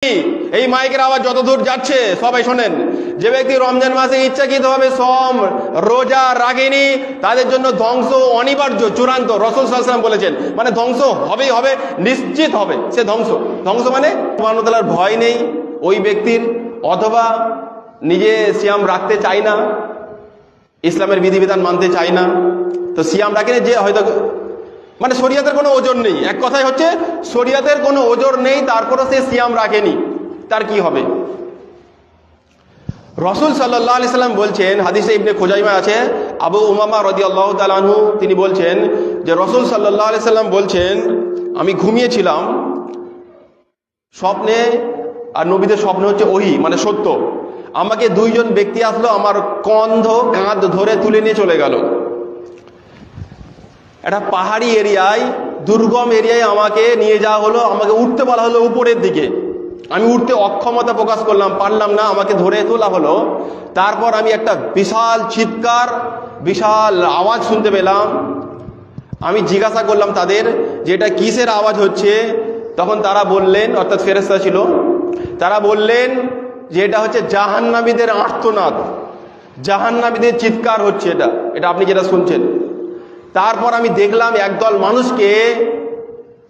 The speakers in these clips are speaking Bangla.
এই মাইকের আওয়াজ যতদূর যাচ্ছে সবাই শোনেন, যে ব্যক্তি রমজান মাসে ইচ্ছাকৃতভাবে সম রোজা রাখেনি তাদের জন্য ধ্বংস অনিবার্য, চূড়ান্ত। রাসূল সাল্লাল্লাহু আলাইহি ওয়াসাল্লাম বলেছেন, মানে ধ্বংস হবেই হবে, নিশ্চিত হবে সে ধ্বংস। ধ্বংস মানে সুবহানাহু ওয়া তাআলার ভয় নেই ওই ব্যক্তির, অথবা নিজে সিয়াম রাখতে চায় না, ইসলামের বিধিবিধান মানতে চায় না, তো সিয়াম রাখেনি যে হয়তো মানে শরীয়তের কোনো ওজন নেই, এক কথায় হচ্ছে শরীয়তের কোনো ওজন নেই, তারপরও সে সিয়াম রাখেনি, তার কি হবে? রাসূল সাল্লাল্লাহু আলাইহি সাল্লাম বলছেন, হাদিসে ইবনে খুজাইমা আছে, আবু উমামা রাদিয়াল্লাহু তাআলা আনহু তিনি বলছেন যে রাসূল সাল্লাল্লাহু আলাইহি সাল্লাম বলছেন, আমি ঘুমিয়েছিলাম স্বপ্নে, আর নবীদের স্বপ্ন হচ্ছে ওহী মানে সত্য, আমাকে দুইজন ব্যক্তি আসলো, আমার কাঁধ ধরে তুলে নিয়ে চলে গেল। একটা পাহাড়ি এরিয়ায়, দুর্গম এরিয়ায় আমাকে নিয়ে যাওয়া হলো, আমাকে উঠতে বলা হলো উপরের দিকে। আমি উঠতে অক্ষমতা প্রকাশ করলাম, পারলাম না, আমাকে ধরে তোলা হলো। তারপর আমি একটা বিশাল চিৎকার, বিশাল আওয়াজ শুনতে পেলাম। আমি জিজ্ঞাসা করলাম তাদের যে এটা কিসের আওয়াজ হচ্ছে, তখন তারা বললেন, অর্থাৎ ফেরেশতা ছিল, তারা বললেন যে এটা হচ্ছে জাহান্নামীদের আর্তনাদ, জাহান্নামীদের চিৎকার হচ্ছে এটা আপনি যেটা শুনছেন। তারপর আমি দেখলাম একদল মানুষকে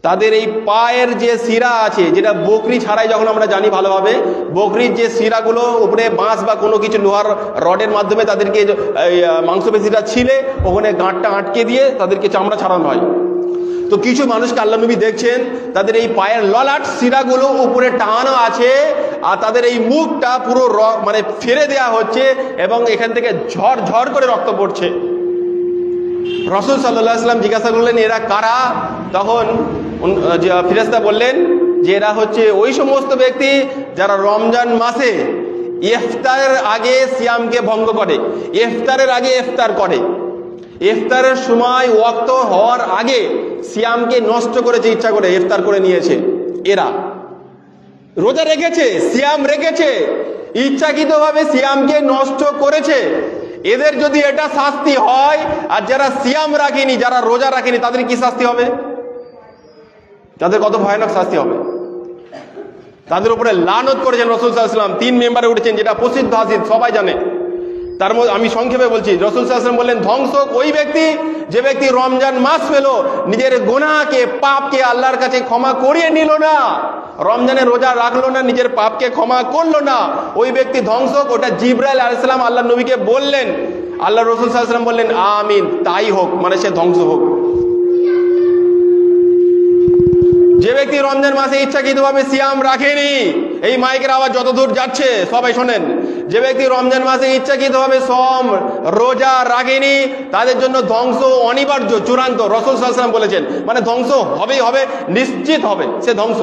তাদের এই পায়ের যে শিরা আছে, যেটা বকরি ছাড়াই যখন আমরা জানি ভালোভাবে, বকরির যে শিরাগুলো উপরে বাঁশ বা কোনো কিছু লোহার রডের মাধ্যমে তাদেরকে মাংসপেশিটা ছিলে ওখানে গাঁটটা আটকে দিয়ে তাদেরকে চামড়া ছাড়ানো হয়। তো কিছু মানুষকে আল্লাহ নবী দেখছেন তাদের এই পায়ের ললাট শিরাগুলো উপরে টানানো আছে, আর তাদের এই মুখটা পুরো মানে ফেলে দেওয়া হচ্ছে, এবং এখান থেকে ঝরঝর করে রক্ত পড়ছে। রাসূল সাল্লাল্লাহু আলাইহি ওয়াসাল্লাম জিজ্ঞাসা করলেন এরা কারা? তখন ফেরেশতা বললেন যে এরা হচ্ছে ওই সমস্ত ব্যক্তি যারা রমজান মাসে ইফতারের আগে সিয়ামকে ভঙ্গ করে, ইফতারের আগে ইফতার করে, ইফতারের সময় ওয়াক্ত হওয়ার আগে সিয়ামকে নষ্ট করেছে, ইচ্ছা করে ইফতার করে নিয়েছে। এরা রোজা রেখেছে, সিয়াম রেখেছে, ইচ্ছাকৃতভাবে সিয়ামকে নষ্ট করেছে, এদের যদি এটা শাস্তি হয়, আর যারা সিয়াম রাখেনি, যারা রোজা রাখেনি, তাদের কি শাস্তি হবে? তাদের কত ভয়ানক শাস্তি হবে। তাদের উপরে লানত করেছেন রাসূল সাল্লাল্লাহু আলাইহি ওয়াসাল্লাম, 3 মেম্বারে উঠেছেন, যেটা প্রসিদ্ধ হাদিস সবাই জানে। তার মধ্যে আমি সংক্ষেপে বলছি, রাসূল সাল্লাল্লাহু আলাইহি ওয়াসাল্লাম বললেন ধ্বংস ওই ব্যক্তি যে ব্যক্তি রমজান মাস পেল, নিজের গুনাহকে পাপকে আল্লাহর কাছে ক্ষমা করিয়ে নিল না, রমজানে রোজা রাখলো না, নিজের পাপকে ক্ষমা করলো না, ওই ব্যক্তি ধ্বংস। ওটা জিবরাইল আলাইহিস সালাম আল্লাহ নবীকে বললেন, আল্লাহ রাসূল সাল্লাল্লাহু আলাইহি ওয়াসাল্লাম বললেন আমিন, তাই হোক, মানে সে ধ্বংস হোক। যে ব্যক্তি রমজান মাসে ইচ্ছাকৃতভাবে সিয়াম রাখেনি, এই মাইকের আওয়াজ যতদূর যাচ্ছে সবাই শোনেন, যে ব্যক্তি রমজান মাসে ইচ্ছাকৃতভাবে সম রোজা রাখেনি তাদের জন্য ধ্বংস অনিবার্য, চূড়ান্ত। রাসূল সাল্লাল্লাহু আলাইহি ওয়াসাল্লাম বলেছেন, মানে ধ্বংস হবেই হবে, নিশ্চিত হবে সে ধ্বংস।